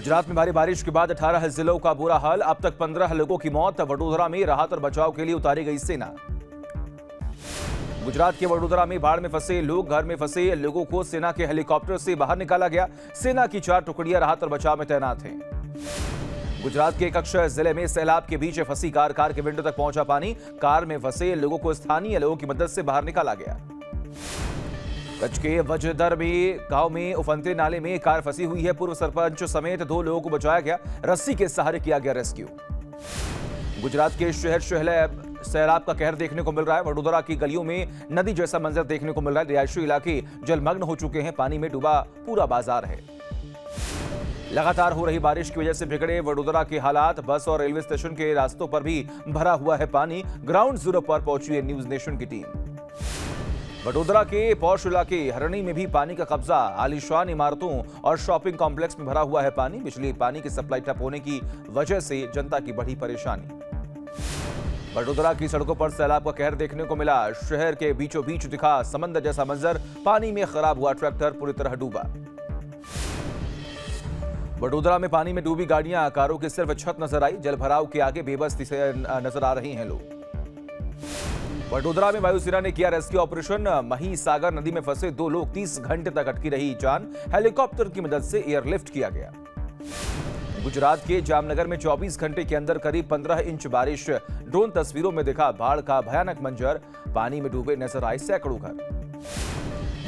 गुजरात में भारी बारिश के बाद 18 जिलों का बुरा हाल। अब तक 15 लोगों की मौत। वडोदरा में राहत और बचाव के लिए उतारी गई सेना। गुजरात के वडोदरा में बाढ़ में फंसे लोग, घर में फंसे लोगों को सेना के हेलीकॉप्टर से बाहर निकाला गया। सेना की 4 टुकड़ियां राहत और बचाव में तैनात हैं। गुजरात के कच्छ जिले में सैलाब के बीच फंसी कार के विंडो तक पहुंचा पानी। कार में फंसे लोगों को स्थानीय लोगों की मदद से बाहर निकाला गया। कच्छ के वजदर में गांव में उफनते नाले में कार फंसी हुई है। पूर्व सरपंच समेत 2 लोगों को बचाया गया। रस्सी के सहारे किया गया रेस्क्यू। गुजरात के शहर सैलाब का कहर देखने को मिल रहा है। वडोदरा की गलियों में नदी जैसा मंजर देखने को मिल रहा है। रिहायशी इलाके जलमग्न हो चुके हैं। पानी में डूबा पूरा बाजार है। लगातार हो रही बारिश की वजह से बिगड़े वडोदरा के हालात। बस और रेलवे स्टेशन के रास्तों पर भी भरा हुआ है पानी। ग्राउंड जीरो पर पहुंची है न्यूज नेशन की टीम। वडोदरा के पौष इलाके हरणी में भी पानी का कब्जा। आलीशान इमारतों और शॉपिंग कॉम्प्लेक्स में भरा हुआ है पानी। बिजली पानी की सप्लाई ठप होने की वजह से जनता की बढ़ी परेशानी। वडोदरा की सड़कों पर सैलाब का कहर देखने को मिला। शहर के बीचों बीच दिखा समंदर जैसा मंजर। पानी में खराब हुआ ट्रैक्टर पूरी तरह डूबा। वडोदरा में पानी में डूबी गाड़ियां, कारों की सिर्फ छत नजर आई। जलभराव के आगे बेबस नजर आ रही हैं लोग। वडोदरा में वायुसेना ने किया रेस्क्यू ऑपरेशन। मही सागर नदी में फंसे 2 लोग, 30 घंटे तक अटकी रही जान। हेलीकॉप्टर की मदद से एयरलिफ्ट किया गया। गुजरात के जामनगर में 24 घंटे के अंदर करीब 15 इंच बारिश। ड्रोन तस्वीरों में दिखा बाढ़ का भयानक मंजर। पानी में डूबे नजर आए सैकड़ों घर।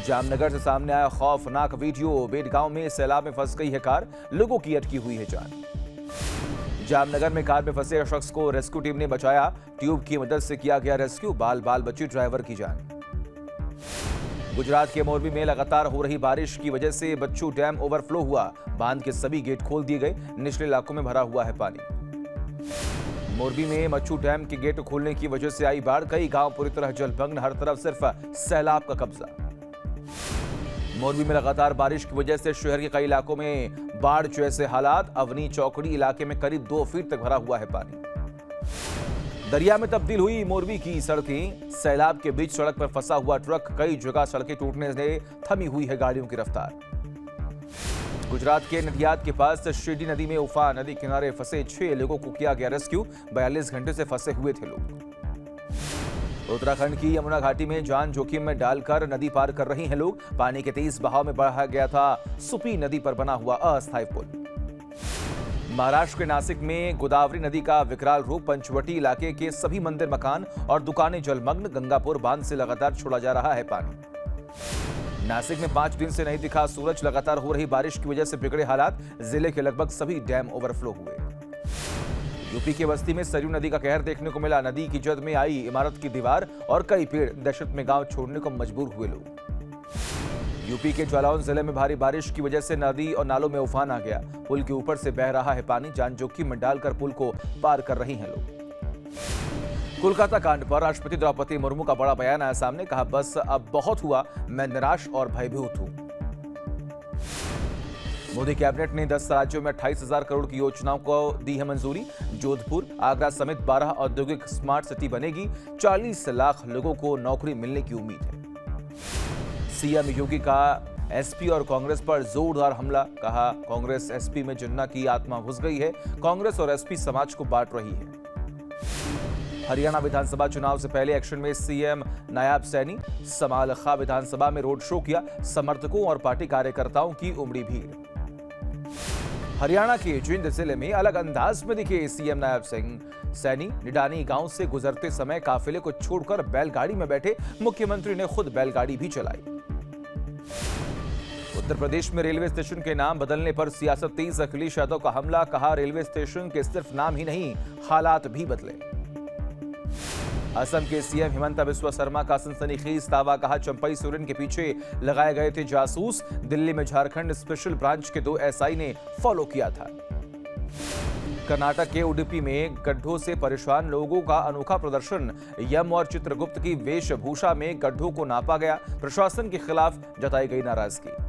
जामनगर से सामने आया खौफनाक वीडियो। बेटगांव में सैलाब में फंस गई है कार। लोगों की अटकी हुई है जान। जामनगर में कार में फंसे शख्स को रेस्क्यू टीम ने बचाया। ट्यूब की मदद से किया गया रेस्क्यू। बाल बची ड्राइवर की जान। गुजरात के मोरबी में लगातार हो रही बारिश की वजह से बच्चू डैम ओवरफ्लो हुआ। बांध के सभी गेट खोल दिए गए। निचले इलाकों में भरा हुआ है पानी। मोरबी में मच्छू डैम के गेट खोलने की वजह से आई बाढ़। कई गांव पूरी तरह जलमग्न। हर तरफ सिर्फ सैलाब का कब्जा। मोरबी में लगातार बारिश की वजह से शहर के कई इलाकों में बाढ़ जैसे हालात। अवनी चौकड़ी इलाके में करीब 2 फीट तक भरा हुआ है पानी। दरिया में तब्दील हुई मोरबी की सड़कें। सैलाब के बीच सड़क पर फंसा हुआ ट्रक। कई जगह सड़कें टूटने से थमी हुई है गाड़ियों की रफ्तार। गुजरात के नडियाद के पास शिरडी नदी में उफान। नदी किनारे फंसे 6 लोगों को किया गया रेस्क्यू। 42 घंटे से फंसे हुए थे लोग। उत्तराखंड की यमुना घाटी में जान जोखिम में डालकर नदी पार कर रहे हैं लोग। पानी के तेज बहाव में बढ़ा गया था सुपी नदी पर बना हुआ अस्थायी पुल। महाराष्ट्र के नासिक में गोदावरी नदी का विकराल रूप। पंचवटी इलाके के सभी मंदिर, मकान और दुकानें जलमग्न। गंगापुर बांध से लगातार छोड़ा जा रहा है पानी। नासिक में 5 दिन से नहीं दिखा सूरज। लगातार हो रही बारिश की वजह से बिगड़े हालात। जिले के लगभग सभी डैम ओवरफ्लो हुए। यूपी के बस्ती में सरयू नदी का कहर देखने को मिला। नदी की जद में आई इमारत की दीवार और कई पेड़। दहशत में गांव छोड़ने को मजबूर हुए लोग। यूपी के जालौन जिले में भारी बारिश की वजह से नदी और नालों में उफान आ गया। पुल के ऊपर से बह रहा है पानी। जान जोखिम में डालकर पुल को पार कर रही हैं लोग। कोलकाता कांड पर राष्ट्रपति द्रौपदी मुर्मू का बड़ा बयान आया सामने। कहा, बस अब बहुत हुआ, मैं निराश और भयभीत हूं। मोदी कैबिनेट ने 10 राज्यों में 28,000 करोड़ की योजनाओं को दी है मंजूरी। जोधपुर, आगरा समेत 12 औद्योगिक स्मार्ट सिटी बनेगी। 40 लाख लोगों को नौकरी मिलने की उम्मीद है। सीएम योगी का एसपी और कांग्रेस पर जोरदार हमला। कहा, कांग्रेस एसपी में जिन्ना की आत्मा घुस गई है। कांग्रेस और एसपी समाज को बांट रही है। हरियाणा विधानसभा चुनाव से पहले एक्शन में सीएम नायब सैनी। समालखा विधानसभा में रोड शो किया। समर्थकों और पार्टी कार्यकर्ताओं की उमड़ी भीड़। हरियाणा के जिंद जिले में अलग अंदाज में दिखे सीएम नायब सैनी। निडानी गांव से गुजरते समय काफिले को छोड़कर बैलगाड़ी में बैठे। मुख्यमंत्री ने खुद बैलगाड़ी भी चलाई। उत्तर प्रदेश में रेलवे स्टेशन के नाम बदलने पर सियासत तेज। अखिलेश यादव का हमला। कहा, रेलवे स्टेशन के सिर्फ नाम ही नहीं, हालात भी बदले। असम के सीएम हिमंता बिस्वा शर्मा का सनसनीखेज दावा। कहा, चंपई सोरेन के पीछे लगाए गए थे जासूस। दिल्ली में झारखंड स्पेशल ब्रांच के 2 एसआई ने फॉलो किया था। कर्नाटक के उडुपी में गड्ढों से परेशान लोगों का अनोखा प्रदर्शन। यम और चित्रगुप्त की वेशभूषा में गड्ढों को नापा गया। प्रशासन के खिलाफ जताई गई नाराजगी।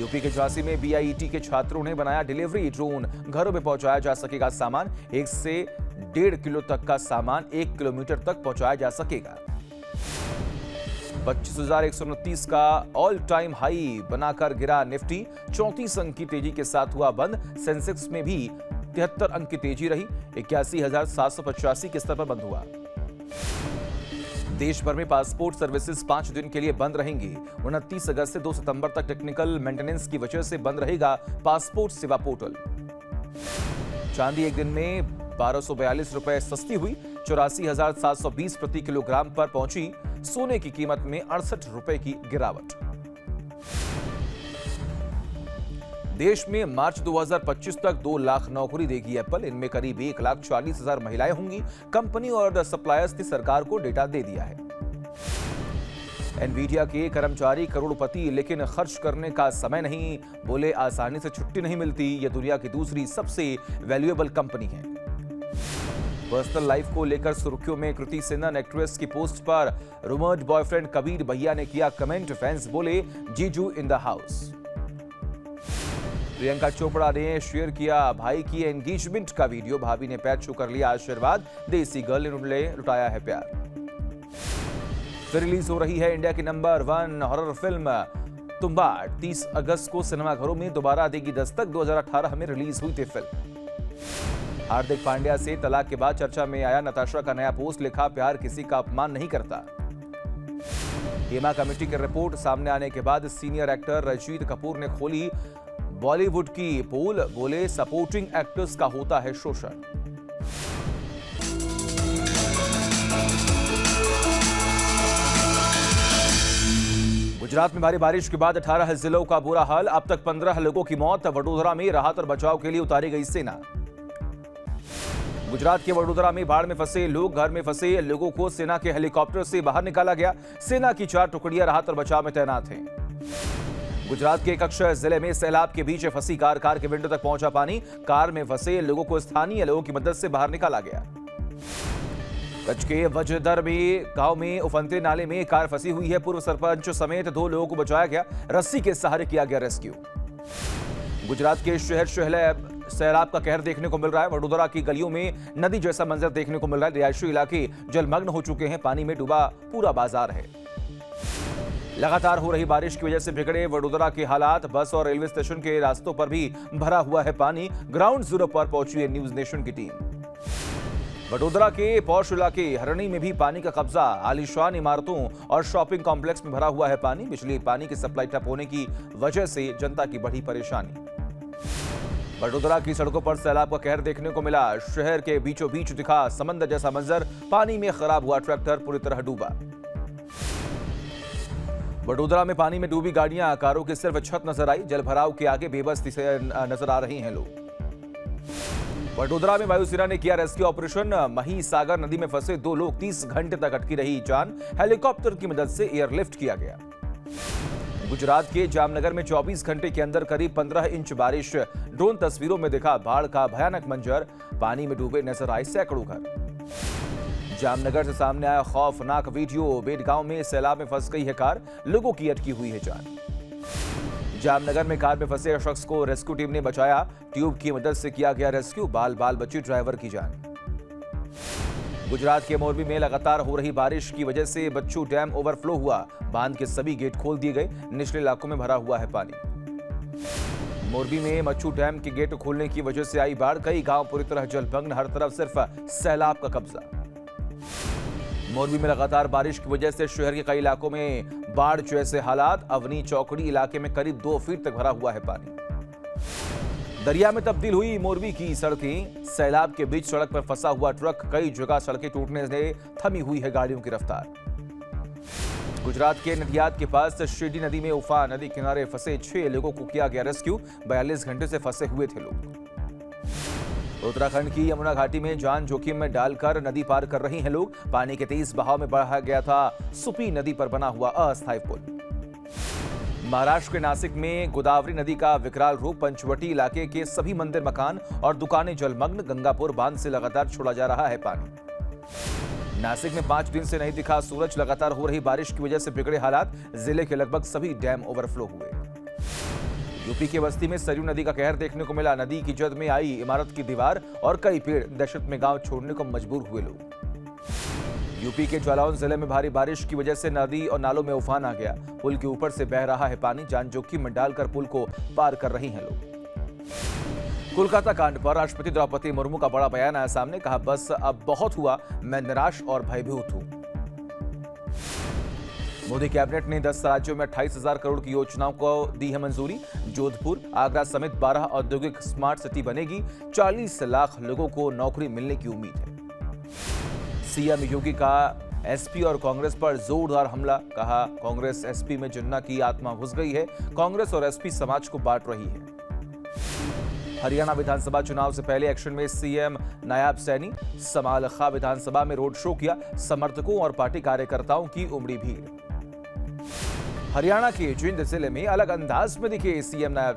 यूपी के झांसी में बीआईटी के छात्रों ने बनाया डिलीवरी ड्रोन। घरों में पहुंचाया जा सकेगा सामान। 1 से 1.5 किलो तक का सामान 1 किलोमीटर तक पहुंचाया जा सकेगा। 25,129 का ऑल टाइम हाई बनाकर गिरा निफ्टी। 34 अंक की तेजी के साथ हुआ बंद। सेंसेक्स में भी 73 अंक की तेजी रही। 81,785 के स्तर पर बंद हुआ। देश भर में पासपोर्ट सर्विसेज 5 दिन के लिए बंद रहेंगी। 29 अगस्त से 2 सितंबर तक टेक्निकल मेंटेनेंस की वजह से बंद रहेगा पासपोर्ट सेवा पोर्टल। चांदी एक दिन में 1242 रुपए सस्ती हुई। 84,720 प्रति किलोग्राम पर पहुंची। सोने की कीमत में 68 रुपए की गिरावट। देश में मार्च 2025 तक 2 लाख नौकरी देगी एप्पल। इनमें करीब 1,40,000 महिलाएं होंगी। कंपनी और सप्लायर्स ने सरकार को डेटा दे दिया है। एनवीडिया के कर्मचारी करोड़पति, लेकिन खर्च करने का समय नहीं। बोले आसानी से छुट्टी नहीं मिलती। यह दुनिया की दूसरी सबसे वैल्यूएबल कंपनी है। पर्सनल लाइफ को लेकर सुर्खियों में कृति सेनन। एक्ट्रेस की पोस्ट पर रूमर्ड बॉयफ्रेंड कबीर भैया ने किया कमेंट। फैंस बोले जीजू in the house. Priyanka Chopra ने शेयर किया भाई की एंगेजमेंट का वीडियो। भाभी ने पैर छू कर लिया आशीर्वाद। देसी गर्ल ने लुटाया है प्यार। फिर रिलीज हो रही है इंडिया की नंबर 1 हॉरर फिल्म तुम्बाड़। 30 अगस्त को सिनेमाघरों में दोबारा देगी दस्तक। 2018 में रिलीज हुई थी फिल्म। हार्दिक पांड्या से तलाक के बाद चर्चा में आया नताशा का नया पोस्ट। लिखा प्यार किसी का अपमान नहीं करता। हेमा कमेटी की रिपोर्ट सामने आने के बाद सीनियर एक्टर रंजीत कपूर ने खोली बॉलीवुड की पोल। बोले सपोर्टिंग एक्टर्स का होता है शोषण। गुजरात में भारी बारिश के बाद 18 जिलों का बुरा हाल। अब तक 15 लोगों की मौत। वडोदरा में राहत और बचाव के लिए उतारी गई सेना। गुजरात के वडोदरा में बाढ़ में फंसे लोग, घर में फंसे लोगों को सेना के हेलीकॉप्टर से बाहर निकाला गया। सेना की 4 टुकड़ियां राहत और बचाव में तैनात हैं। गुजरात के कच्छ जिले में सैलाब के बीच फंसी कार के विंडो तक पहुंचा पानी। कार में फंसे लोगों को स्थानीय लोगों की मदद से बाहर निकाला गया। कच्छ के वजदर में गांव में उफनते नाले में कार फंसी हुई है। पूर्व सरपंच समेत 2 लोगों को बचाया गया। रस्सी के सहारे किया गया रेस्क्यू। गुजरात के शहर सैलाब का कहर देखने को मिल रहा है। वडोदरा की गलियों में नदी जैसा मंजर देखने को मिल रहा है। रिहायशी इलाके जलमग्न हो चुके हैं। पानी में डूबा पूरा बाजार है। लगातार हो रही बारिश की वजह से बिगड़े वडोदरा के हालात। बस और रेलवे स्टेशन के रास्तों पर भी भरा हुआ है पानी। ग्राउंड जीरो पर पहुंची है न्यूज नेशन की टीम। वडोदरा के पौष इलाके हरणी में भी पानी का कब्जा। आलीशान इमारतों और शॉपिंग कॉम्प्लेक्स में भरा हुआ है पानी। बिजली पानी की सप्लाई ठप होने की वजह से जनता की बढ़ी परेशानी। वडोदरा की सड़कों पर सैलाब का कहर देखने को मिला। शहर के बीचों बीच दिखा समंदर जैसा मंजर। पानी में खराब हुआ ट्रैक्टर पूरी तरह डूबा। वडोदरा में पानी में डूबी गाड़ियां, कारों की सिर्फ छत नजर आई। जलभराव के आगे बेबस से नजर आ रही हैं लोग। वडोदरा में वायुसेना ने किया रेस्क्यू ऑपरेशन। मही सागर नदी में फंसे 2 लोग 30 घंटे तक अटकी रही जान। हेलीकॉप्टर की मदद से एयरलिफ्ट किया गया। गुजरात के जामनगर में 24 घंटे के अंदर करीब 15 इंच बारिश। ड्रोन तस्वीरों में दिखा बाढ़ का भयानक मंजर। पानी में डूबे नजर आए सैकड़ों घर। जामनगर से सामने आया खौफनाक वीडियो। बेटगांव में सैलाब में फंस गई है कार। लोगों की अटकी हुई है जान। जामनगर में कार में फंसे शख्स को रेस्क्यू टीम ने बचाया। ट्यूब की मदद से किया गया रेस्क्यू। बाल बाल बची ड्राइवर की जान। गुजरात के मोरबी में लगातार हो रही बारिश की वजह से बच्चू डैम ओवरफ्लो हुआ। बांध के सभी गेट खोल दिए गए। निचले इलाकों में भरा हुआ है पानी। मोरबी में मच्छू डैम के गेट खोलने की वजह से आई बाढ़। कई गांव पूरी तरह जलमग्न। हर तरफ सिर्फ सैलाब का कब्जा। मोरबी में लगातार बारिश की वजह से शहर के कई इलाकों में बाढ़ जैसे हालात। अवनी चौकड़ी इलाके में करीब 2 फीट तक भरा हुआ है पानी। दरिया में तब्दील हुई मोरबी की सड़कें। सैलाब के बीच सड़क पर फंसा हुआ ट्रक। कई जगह सड़कें टूटने से थमी हुई है गाड़ियों की रफ्तार। गुजरात के नडियाद के पास शिरडी नदी में उफान। नदी किनारे फंसे 6 लोगों को किया गया रेस्क्यू। 42 घंटे से फंसे हुए थे लोग। उत्तराखंड की यमुना घाटी में जान जोखिम में डालकर नदी पार कर रही हैं लोग। पानी के तेज बहाव में बढ़ा गया था सुपी नदी पर बना हुआ अस्थायी पुल। महाराष्ट्र के नासिक में गोदावरी नदी का विकराल रूप। पंचवटी इलाके के सभी मंदिर, मकान और दुकानें जलमग्न। गंगापुर बांध से लगातार छोड़ा जा रहा है पानी। नासिक में 5 दिन से नहीं दिखा सूरज। लगातार हो रही बारिश की वजह से बिगड़े हालात। जिले के लगभग सभी डैम ओवरफ्लो हुए। यूपी के बस्ती में सरयू नदी का कहर देखने को मिला। नदी की जद में आई इमारत की दीवार और कई पेड़। दहशत में गांव छोड़ने को मजबूर हुए लोग। यूपी के जालौन जिले में भारी बारिश की वजह से नदी और नालों में उफान आ गया। पुल के ऊपर से बह रहा है पानी। जान जोखिम में डालकर पुल को पार कर रही हैं लोग। कोलकाता कांड पर राष्ट्रपति द्रौपदी मुर्मू का बड़ा बयान आया सामने। कहा, बस अब बहुत हुआ, मैं निराश और भयभीत हूं। मोदी कैबिनेट ने 10 राज्यों में 28,000 करोड़ की योजनाओं को दी है मंजूरी। जोधपुर, आगरा समेत 12 औद्योगिक स्मार्ट सिटी बनेगी। 40 लाख लोगों को नौकरी मिलने की उम्मीद है। सीएम योगी का एसपी और कांग्रेस पर जोरदार हमला। कहा, कांग्रेस एसपी में जिन्ना की आत्मा घुस गई है। कांग्रेस और एसपी समाज को बांट रही है। हरियाणा विधानसभा चुनाव से पहले एक्शन में सीएम नायब सैनी। समालखा विधानसभा में रोड शो किया। समर्थकों और पार्टी कार्यकर्ताओं की उमड़ी भीड़। हरियाणा के जिंद जिले में अलग अंदाज में दिखे सीएम नायब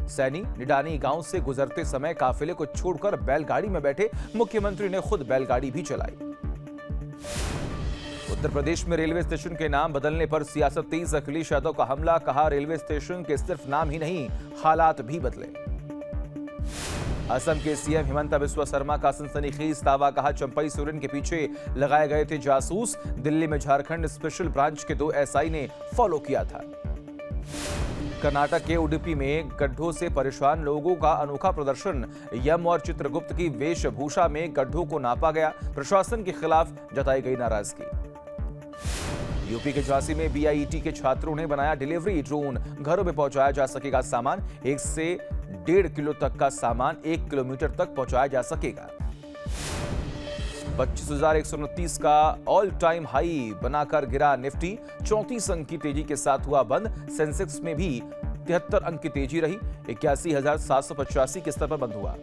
सैनी। निडानी गांव से गुजरते समय काफिले को छोड़कर बैलगाड़ी में बैठे मुख्यमंत्री ने खुद बैलगाड़ी भी चलाई। उत्तर प्रदेश में रेलवे स्टेशन के नाम बदलने पर सियासत तेज। अखिलेश यादव का हमला। कहा, रेलवे स्टेशन के सिर्फ नाम ही नहीं, हालात भी बदले। असम के सीएम हिमंत बिस्वा शर्मा का सनसनीखेज दावा। कहा, चंपई सोरेन के पीछे लगाए गए थे जासूस। दिल्ली में झारखंड स्पेशल ब्रांच के 2 एसआई ने फॉलो किया था। कर्नाटक के उडुपी में गड्ढों से परेशान लोगों का अनोखा प्रदर्शन। यम और चित्रगुप्त की वेशभूषा में गड्ढों को नापा गया। प्रशासन के खिलाफ जताई गई नाराजगी। यूपी के झांसी में बीआईटी के छात्रों ने बनाया डिलीवरी ड्रोन। घरों में पहुंचाया जा सकेगा सामान। 1 से 1.5 किलो तक का सामान 1 किलोमीटर तक पहुंचाया जा सकेगा। 25,129 का ऑल टाइम हाई बनाकर गिरा निफ्टी। 34 अंक की तेजी के साथ हुआ बंद। सेंसेक्स में भी 73 अंक की तेजी रही। 81,785 के स्तर पर बंद हुआ।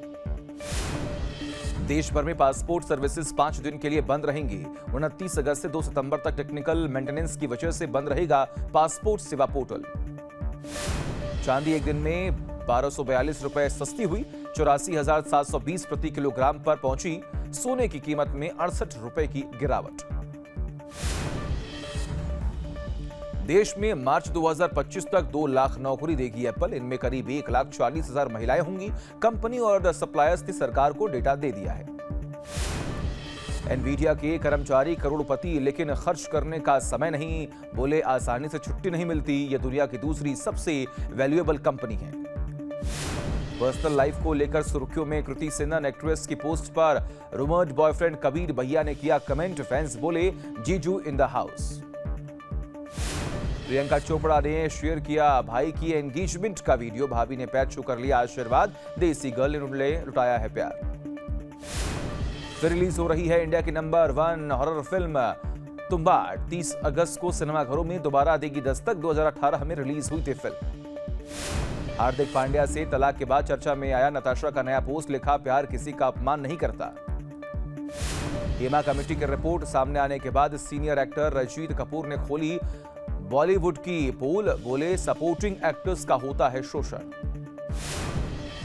देश भर में पासपोर्ट सर्विसेज 5 दिन के लिए बंद रहेंगी। 29 अगस्त से 2 सितंबर तक टेक्निकल मेंटेनेंस की वजह से बंद रहेगा पासपोर्ट सेवा पोर्टल। चांदी एक दिन में 1242 रुपए सस्ती हुई। 84,720 प्रति किलोग्राम पर पहुंची। सोने की कीमत में 68 रुपए की गिरावट। देश में मार्च 2025 तक 2 लाख नौकरी देगी एप्पल। इनमें करीब 1,40,000 महिलाएं होंगी। कंपनी और सप्लायर्स ने सरकार को डेटा दे दिया है। एनवीडिया के कर्मचारी करोड़पति, लेकिन खर्च करने का समय नहीं। बोले, आसानी से छुट्टी नहीं मिलती। यह दुनिया की दूसरी सबसे वैल्यूएबल कंपनी है। पर्सनल लाइफ को लेकर सुर्खियों में कृति सेनन। एक्ट्रेस की पोस्ट पर रूमर्ड बॉयफ्रेंड कबीर भैया ने किया कमेंट। फैंस बोले, जीजू in the house. Priyanka Chopra ने शेयर किया भाई की एंगेजमेंट का वीडियो। भाभी ने पैर छू कर लिया आशीर्वाद। देसी गर्ल ने लुटाया है प्यार। फिर रिलीज हो रही है इंडिया की नंबर 1 हॉरर फिल्म तुम्बाड़। 30 अगस्त को सिनेमाघरों में दोबारा देगी दस्तक। 2018 में रिलीज हुई थी फिल्म। हार्दिक पांड्या से तलाक के बाद चर्चा में आया नताशा का नया पोस्ट। लिखा, प्यार किसी का अपमान नहीं करता। हेमा कमेटी की रिपोर्ट सामने आने के बाद सीनियर एक्टर रजनीत कपूर ने खोली बॉलीवुड की पोल। बोले, सपोर्टिंग एक्टर्स का होता है शोषण।